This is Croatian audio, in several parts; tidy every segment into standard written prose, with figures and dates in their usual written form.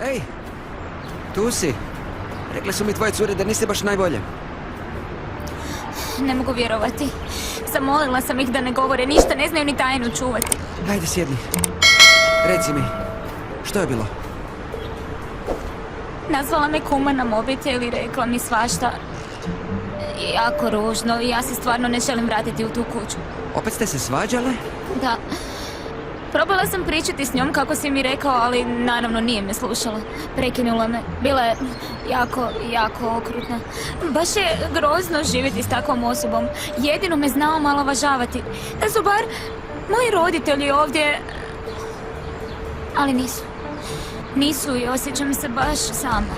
Ej, tu si. Rekle su mi tvoje cure da nisi baš najbolje. Ne mogu vjerovati. Zamolila sam ih da ne govore ništa, ne znaju ni tajnu čuvati. Ajde, sjedni. Reci mi, što je bilo? Nazvala me kuma na mobitel i rekla mi svašta. Jako ružno i ja se stvarno ne želim vratiti u tu kuću. Opet ste se svađale? Da. Probala sam pričati s njom kako si mi rekao, ali naravno nije me slušala. Prekinula me. Bila je jako okrutna. Baš je grozno živjeti s takvom osobom. Jedino me znao malo važavati. Da su bar moji roditelji ovdje... Ali nisu. Nisu i osjećam se baš sama.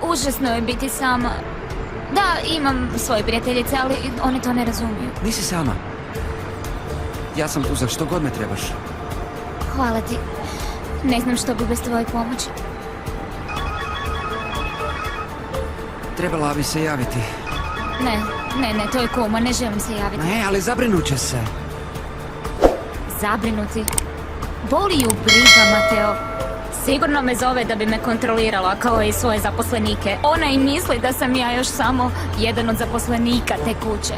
Užasno je biti sama. Da, imam svoje prijateljice, ali one to ne razumiju. Nisi sama. Ja sam tu za što god me trebaš. Hvala ti. Ne znam što bi bez tvoje pomoći. Trebala bi se javiti. Ne, to je kuma, ne želim se javiti. Ne, ali zabrinut će se. Zabrinuti? Boli ju briga, Mateo. Sigurno me zove da bi me kontrolirala kao i svoje zaposlenike. Ona i misli da sam ja još samo jedan od zaposlenika te kuće.